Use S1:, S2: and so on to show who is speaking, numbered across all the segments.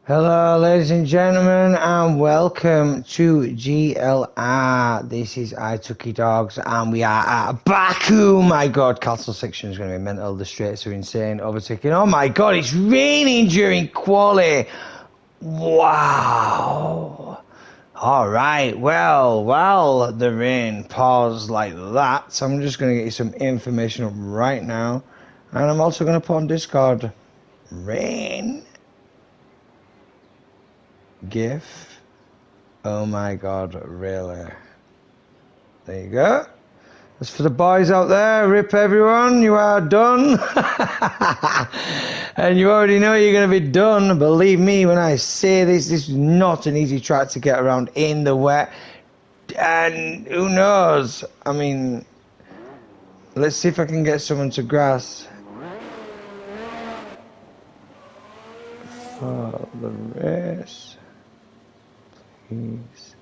S1: Hello, ladies and gentlemen, and welcome to GLR. This is I Tucky Dogs, and we are at Baku. My God, castle section is going to be mental. The straights are insane. Overtaking. Oh my God, it's raining during quali. Wow. All right. Well, the rain paused like that. So I'm just going to get you some information up right now, and I'm also going to put on Discord. Rain. GIF. Oh my God, really? There you go. That's for the boys out there. Rip everyone, you are done. And you already know you're going to be done. Believe me when I say this is not an easy track to get around in the wet. And who knows? I mean, let's see if I can get someone to grass for the race. Please.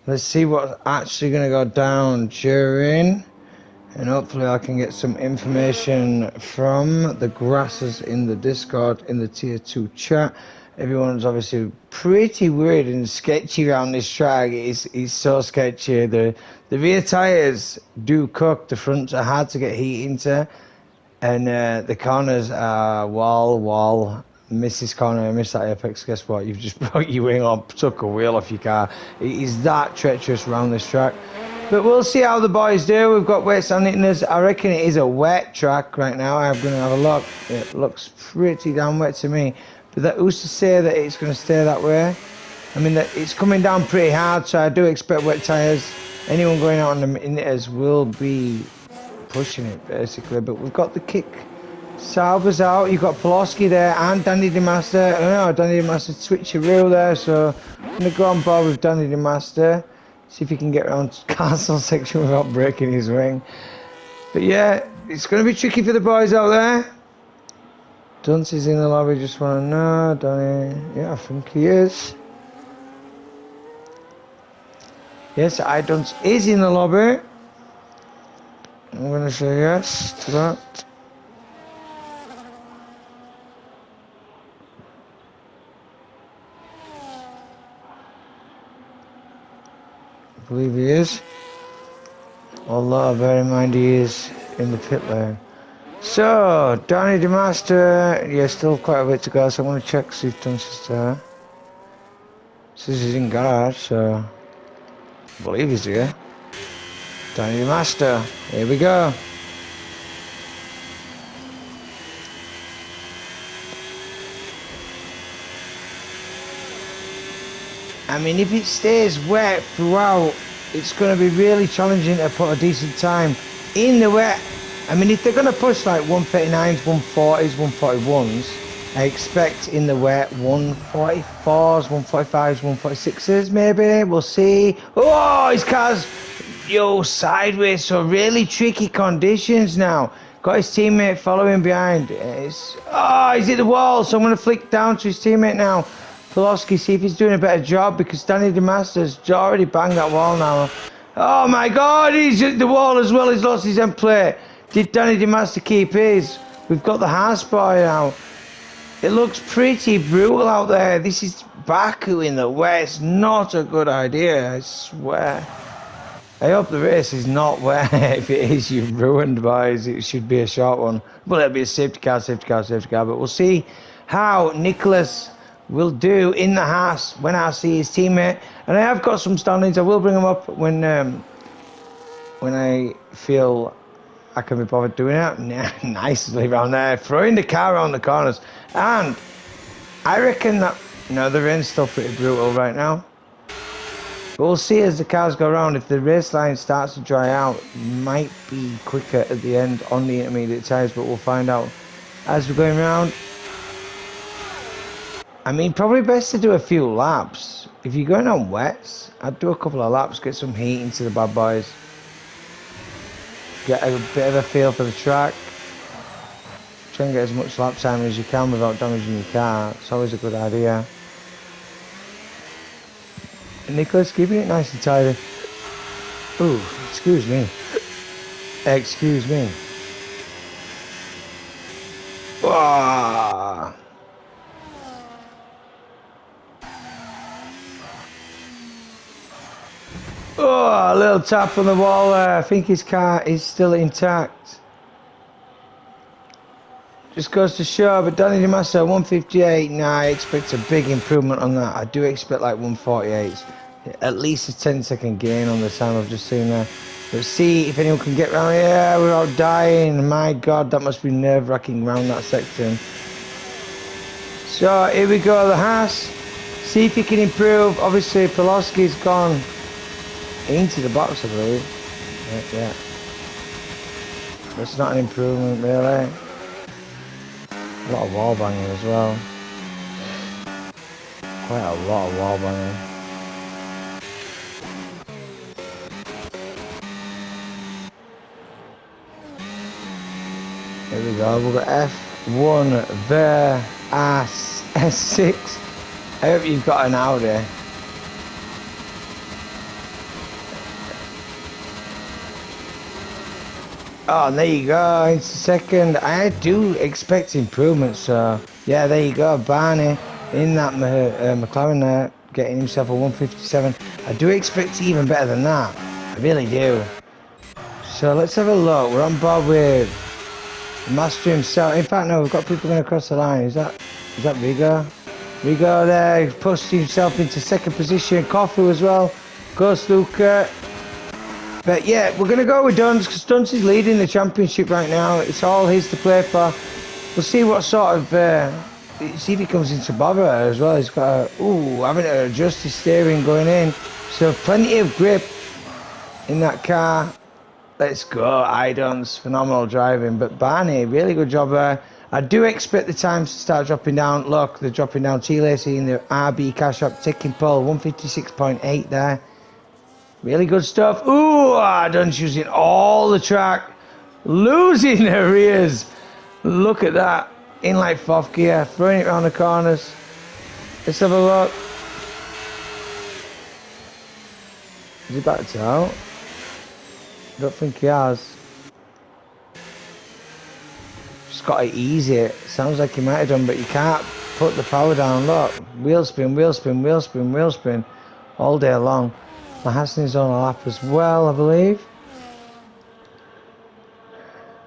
S1: Let's see what's actually going to go down during, and hopefully I can get some information from the grassers in the Discord, in the tier 2 chat. Everyone's obviously pretty weird and sketchy around this track. It's so sketchy. The rear tyres do cook, the fronts are hard to get heat into, and the corners are wall. Miss this corner, miss that apex, guess what? You've just broke your wing or took a wheel off your car. It is that treacherous around this track. But we'll see how the boys do. We've got wet sand in us. I reckon it is a wet track right now. I'm going to have a look. It looks pretty damn wet to me. But who's to say that it's going to stay that way? I mean, it's coming down pretty hard, so I do expect wet tyres. Anyone going out on the mitters will be pushing it, basically. But we've got the kick. Sauber's out. You've got Pulaski there and Danny DeMaster. Oh, Danny DeMaster switcheroo there. So I'm going to go on board with Danny DeMaster. See if he can get around castle section without breaking his wing. But yeah, it's going to be tricky for the boys out there. Dunce is in the lobby. Just want to know. Danny. Yeah, I think he is. Yes, I Dunce is in the lobby. I'm going to say yes to that. I believe he is. Although, bear in mind he is in the pit lane. So, Danny DeMaster, yeah, still quite a bit to go, so I'm going to check see if Dunce is there. Says he's in garage, so I believe he's here. Danny DeMaster, here we go. I mean, if it stays wet throughout, it's going to be really challenging to put a decent time in the wet. I mean, if they're going to push like 139s, 140s, 141s, I expect in the wet 144s, 145s, 146s maybe. We'll see. Oh, his car's sideways, so really tricky conditions now. Got his teammate following behind. He's hit the wall, so I'm going to flick down to his teammate now. Pulaski, see if he's doing a better job, because Danny DeMaster's already banged that wall now. Oh my God, he's hit the wall as well. He's lost his end plate. Did Danny DeMaster keep his? We've got the house boy now. It looks pretty brutal out there. This is Baku in the west. Not a good idea, I swear. I hope the race is not wet. If it is, you've ruined, boys. It should be a short one. Well, it'll be a safety car. But we'll see how Nicholas will do in the house when I see his teammate. And I have got some standings. I will bring them up when I feel I can be bothered doing it. Nicely around there, throwing the car around the corners. And I reckon that the rain's still pretty brutal right now. But we'll see as the cars go around. If the race line starts to dry out, it might be quicker at the end on the intermediate tyres, but we'll find out as we're going around. I mean, probably best to do a few laps. If you're going on wets, I'd do a couple of laps, get some heat into the bad boys. Get a bit of a feel for the track. Try and get as much lap time as you can without damaging your car. It's always a good idea. And Nicholas, keeping it nice and tidy. Ooh, excuse me. Excuse me. Whoa. Oh, a little tap on the wall there. I think his car is still intact. Just goes to show, but Danny DeMassa, 158. Nah, I expect a big improvement on that. I do expect like 148s. At least a 10-second gain on the time I've just seen there. Let's see if anyone can get round here without dying. My God, that must be nerve-wracking round that section. So here we go, the Haas. See if he can improve. Obviously, Pulowski's gone into the box, I believe. Yeah. That's not an improvement, really. A lot of wall banging as well. Quite a lot of wall banging. Here we go, we've got F1 there, S6. I hope you've got an Audi. Oh, and there you go, into second. I do expect improvement, so yeah, there you go, Barney in that McLaren there, getting himself a 157. I do expect even better than that, I really do. So let's have a look. We're on board with the master himself. In fact, no, we've got people going across the line. Is that Rigo? Rigo there, pushed himself into second position. Coffee as well. Goes Luca. But yeah, we're going to go with Duns because Duns is leading the championship right now. It's all his to play for. We'll see what sort of... see if he comes into bother as well. He's got having to adjust his steering going in. So plenty of grip in that car. Let's go, Idons. Phenomenal driving. But Barney, really good job there. I do expect the times to start dropping down. Look, they're dropping down. T-Lacey in the RB cash up, taking pole. 156.8 there. Really good stuff. Ooh, Idons using all the track. Losing the rears. Look at that. In like fourth gear. Throwing it around the corners. Let's have a look. Is he backed out? I don't think he has. Just got to ease it. Sounds like he might have done, but you can't put the power down. Look, wheel spin, wheel spin, wheel spin, wheel spin, all day long. Mahasni's on a lap as well, I believe.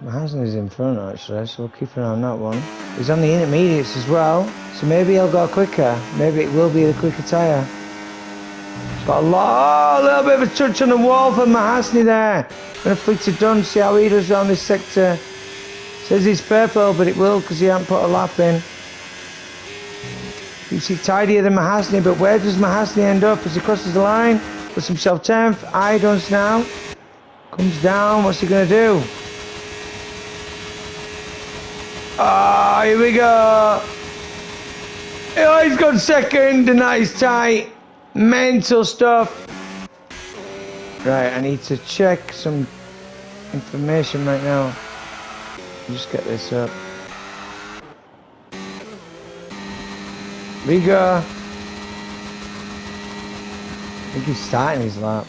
S1: Mahasni's in front actually, so we'll keep an eye on that one. He's on the intermediates as well, so maybe he'll go quicker. Maybe it will be the quicker tyre. Got a little bit of a touch on the wall for Mahasni there. Gonna flick to Dunn, see how he does around this sector. Says he's purple, but it will because he hasn't put a lap in. Keeps it tidier than Mahasni, but where does Mahasni end up as he crosses the line? Puts himself 10th. Idons now. Comes down, what's he gonna do? Here we go. Oh, he's got second, and that is tight. Mental stuff. Right, I need to check some information right now. Just get this up. Riga. I think he's starting his lap.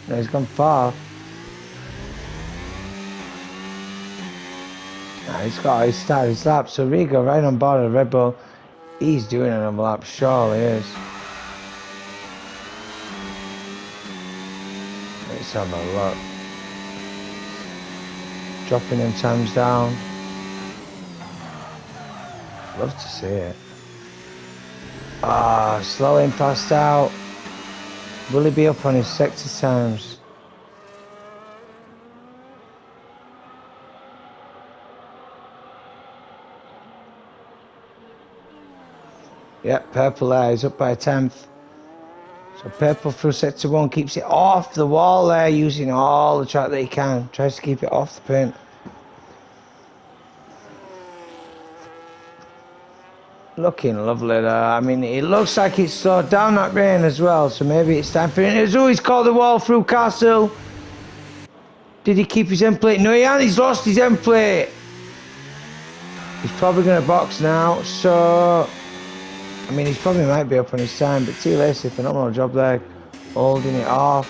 S1: No, he's gone far. No, he's started his lap. So Riga right on board of Red Bull. He's doing another lap, surely is. Let's have a look. Dropping them times down. Love to see it. Slowing past out. Will he be up on his sector times? Yep, purple there is up by a 10th. So purple through sector 1 keeps it off the wall there, using all the track that he can. Tries to keep it off the paint. Looking lovely there. I mean, it looks like it's slowed down that rain as well, so maybe it's time for it. It's always caught the wall through Castle. Did he keep his end plate? No, he hasn't. He's lost his end plate. He's probably going to box now, so... I mean, he probably might be up on his time, but T-Lacey, phenomenal job there, holding it off.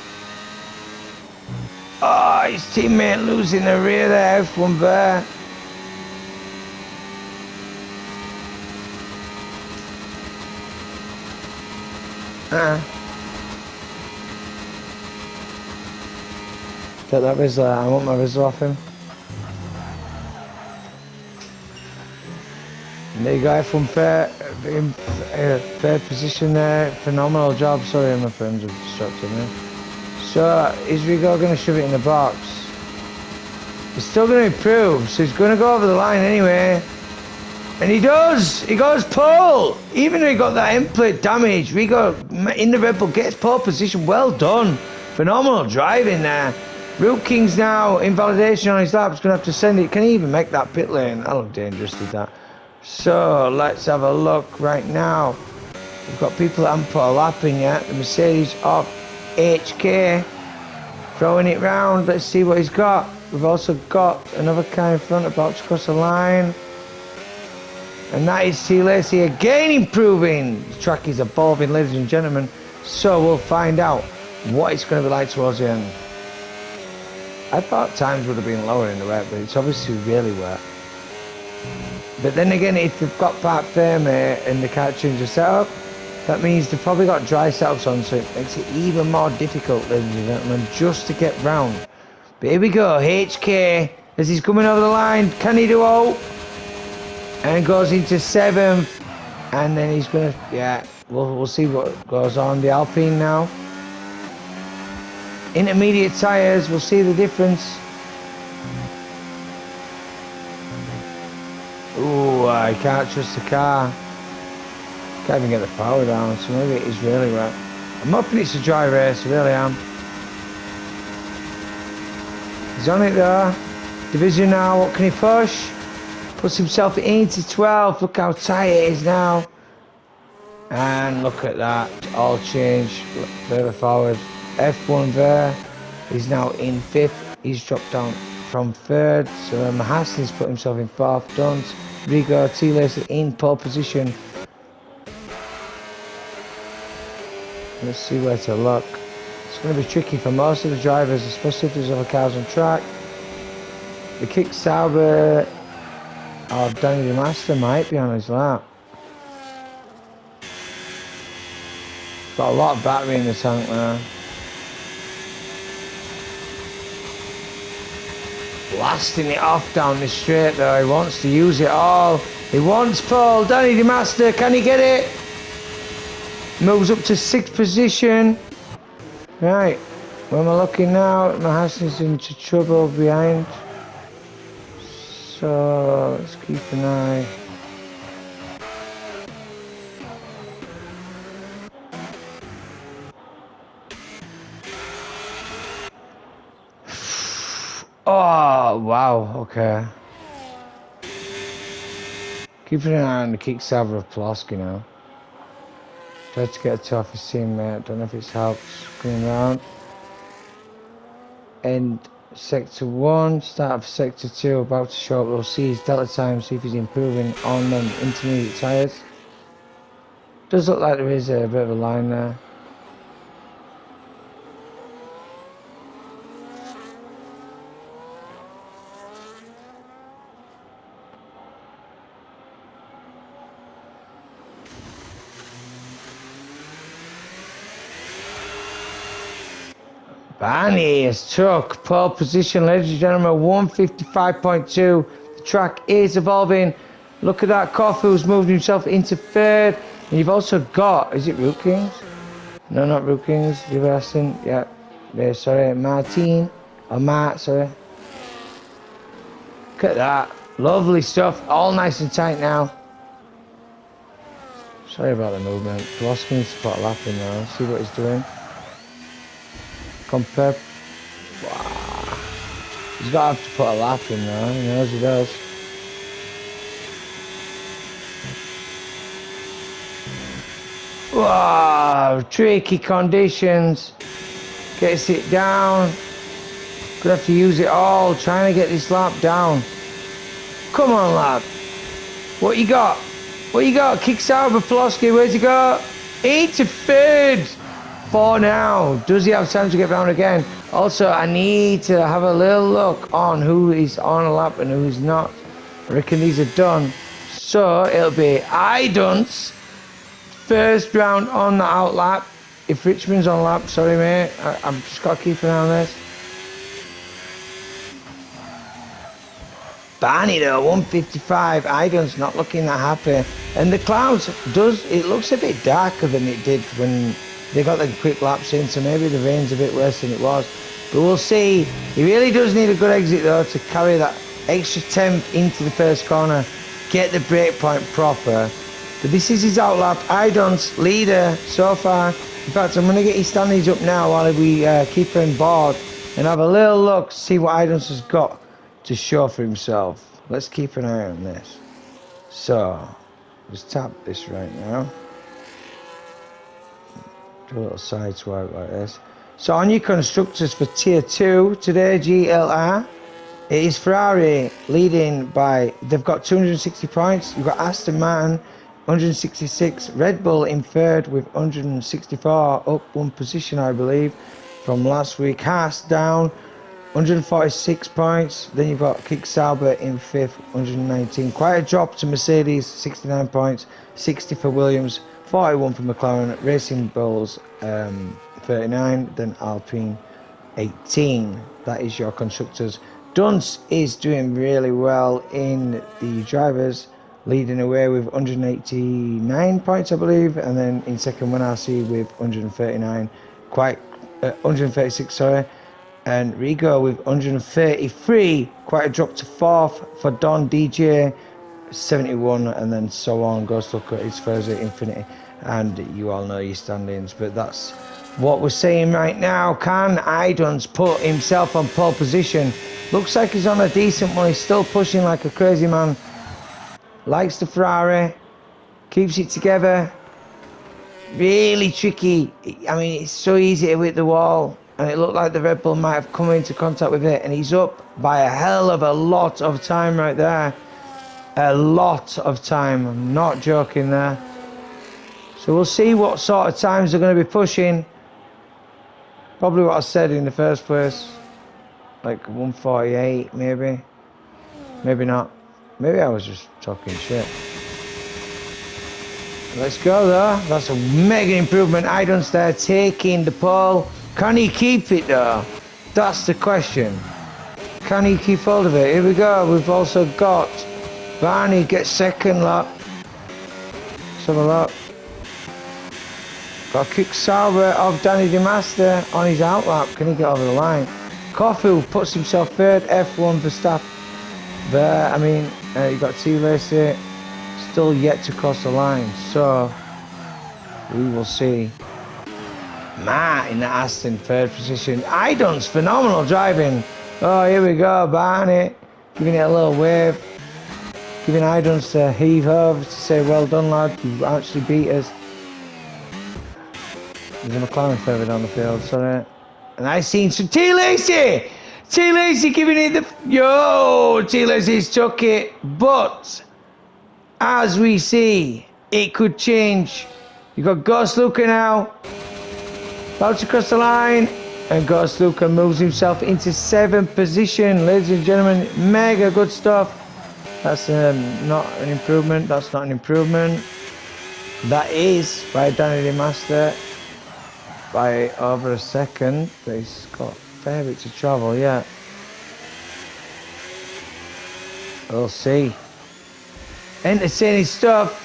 S1: His teammate losing the rear there, F1 there. Get that Rizzler. I want my Rizzler off him. And there you go, F1 fair, in third position there. Phenomenal job. Sorry, my friends have distracted me. So, is Rigo going to shove it in the box? He's still going to improve, so he's going to go over the line anyway. And he does! He goes pole! Even though he got that end plate damage, Rigo in the Red Bull gets pole position. Well done. Phenomenal driving there. Root King's now invalidation on his lap. He's going to have to send it. Can he even make that pit lane? That looked dangerous, did that. So, let's have a look right now. We've got people that haven't put a lap in yet. The Mercedes of HK. Throwing it round. Let's see what he's got. We've also got another car in front about to cross the line. And that is T. Lacey again improving. The track is evolving, ladies and gentlemen. So we'll find out what it's going to be like towards the end. I thought times would have been lower in the wet, but it's obviously really wet. But then again, if they've got part firmer and they can't change the setup, that means they've probably got dry setups on, so it makes it even more difficult, ladies and gentlemen, just to get round. But here we go, HK, as he's coming over the line, can he do all? And goes into 7th, and then he's gonna, yeah, we'll see what goes on. The Alpine now. Intermediate tyres, we'll see the difference. Ooh, I can't trust the car. Can't even get the power down, so maybe it is really wet. I'm hoping it's a dry race, I really am. He's on it there. Division now, what can he push? Puts himself into 12. Look how tight it is now. And look at that. All change further forward. F1 there. He's now in 5th. He's dropped down from 3rd. So Mahaslin's put himself in 4th. Duns, Rigo, T. Lacey in pole position. Let's see where to look. It's going to be tricky for most of the drivers, especially if there's other cars on track. The Kick Sauber of Danny the Master might be on his lap. Got a lot of battery in the tank there. Blasting it off down the straight though. He wants to use it all. He wants pole. Danny the Master, can he get it? Moves up to 6th position. Right, where am I looking now? My house is into trouble behind. So let's keep an eye. Oh wow, okay. Keeping an eye on the Kick Sauber of Pulaski now. Tried to get it off his teammate, don't know if it's helped coming around. End Sector 1, start of Sector 2, about to show up. We'll see his delta time, see if he's improving on them intermediate tyres. Does look like there is a bit of a line there. Barney has took pole position, ladies and gentlemen, 155.2. The track is evolving. Look at that, Kofu's moved himself into 3rd. And you've also got, is it Root Kings? No, not Root Kings, reversing, yeah. There, sorry, Martin. Oh, Matt, sorry. Look at that. Lovely stuff, all nice and tight now. Sorry about the movement. Pulaski needs to put a lap in now, see what he's doing. Compare. Wow. He's got to have to put a lap in now, he knows he does. Wow, tricky conditions. Gets it down. Gonna have to use it all, trying to get this lap down. Come on, lad. What you got? What you got? Kicks out of Pulaski, where's he go? Into 3rd. For now. Does he have time to get round again? Also, I need to have a little look on who is on a lap and who is not. I reckon these are done. So it'll be Idun's first round on the out lap. If Richmond's on lap, sorry mate, I'm just got to keep an eye on this. Barney though, 155. Idon's not looking that happy. And the clouds it looks a bit darker than it did when they got the quick laps in, so maybe the rain's a bit worse than it was. But we'll see. He really does need a good exit though to carry that extra tenth into the first corner, get the brake point proper. But this is his outlap. Idon's leader so far. In fact, I'm going to get his standings up now while we keep him board and have a little look, see what Idon's has got to show for himself. Let's keep an eye on this. So, just tap this right now. Do a little side swipe like this. So on your constructors for tier 2 today, GLR, it is Ferrari leading by, they've got 260 points. You've got Aston Martin 166, Red Bull in third with 164, up one position I believe from last week. Haas down 146 points. Then you've got Kick Sauber in fifth, 119. Quite a drop to Mercedes, 69 points, 60 for Williams, 41 for McLaren, Racing Bulls 39, then Alpine 18. That is your constructors. Dunst is doing really well in the drivers, leading away with 189 points I believe, and then in second RC with 139, 136 sorry, and Rigo with 133, quite a drop to fourth for Don DJ 71, and then so on goes to look at his Forza Infinity, and you all know your standings. But that's what we're saying right now. Can Idon's put himself on pole position? Looks like he's on a decent one. He's still pushing like a crazy man. Likes the Ferrari, keeps it together. Really tricky. I mean, it's so easy to hit the wall, and it looked like the Red Bull might have come into contact with it, and he's up by a hell of a lot of time right there. A lot of time. I'm not joking there. So we'll see what sort of times they're going to be pushing. Probably what I said in the first place, like 148 maybe. Maybe not. Maybe I was just talking shit. Let's go though. That's a mega improvement. Idon's there taking the pole. Can he keep it though? That's the question. Can he keep hold of it? Here we go. We've also got Barney gets second lap. Let's have a look. Got a Kick Sauber of Danny DeMaster on his outlap. Can he get over the line? Kofu puts himself third. F1 Verstappen there. I mean, you got T-Lacy still yet to cross the line. So we will see. Matt in the Aston third position. Idon's phenomenal driving. Oh, here we go. Barney giving it a little wave. Giving Idon's to heave over to say, well done lad, you actually beat us. There's a McLaren further down the field, sorry. And I seen some T-Lacy! T-Lacy giving it the... Yo! T-Lacy's took it. But, as we see, it could change. You got Ghost Luca now. About to cross the line. And Ghost Luca moves himself into 7th position. Ladies and gentlemen, mega good stuff. That's not an improvement. That's not an improvement. That is by Danny DeMaster by over a second. But he's got a fair bit to travel, yeah. We'll see. Entertaining stuff.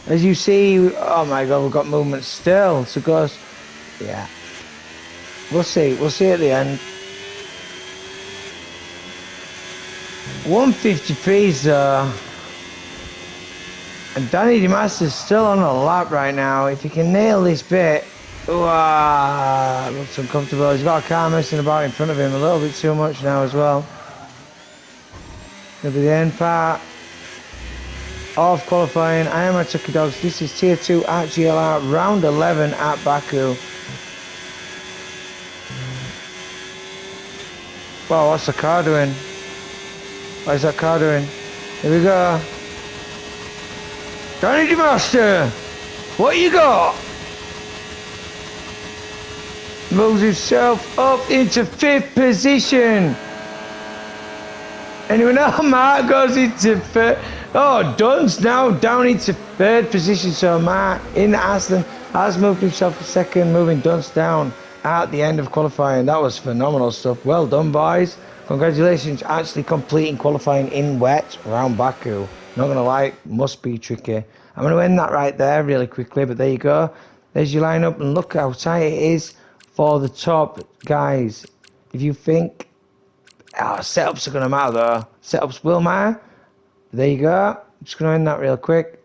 S1: As you see, oh my god, we've got movement still. So Ghost, yeah. We'll see. We'll see at the end. 153s though. And Danny DeMaster's still on a lap right now. If he can nail this bit, looks uncomfortable. He's got a car messing about in front of him a little bit too much now as well. Gonna be the end part of qualifying. I am at Tucky Dogs. This is tier 2 at GLR, round 11 at Baku. Wow, what's the car doing? What is that car doing? Here we go. Danny DeMaster, what you got? Moves himself up into 5th position. Anyone else? Mark goes into 3rd. Oh, Dunn's now down into 3rd position. So Mark in Aston has moved himself to 2nd, moving Dunst down. at the end of qualifying. That was phenomenal stuff. Well done, boys. Congratulations, actually completing qualifying in wet around Baku. Not gonna lie, must be tricky. I'm gonna end that right there really quickly, but there you go. There's your lineup, and look how tight it is for the top, guys. If you think setups are gonna matter though, setups will matter. There you go. Just gonna end that real quick.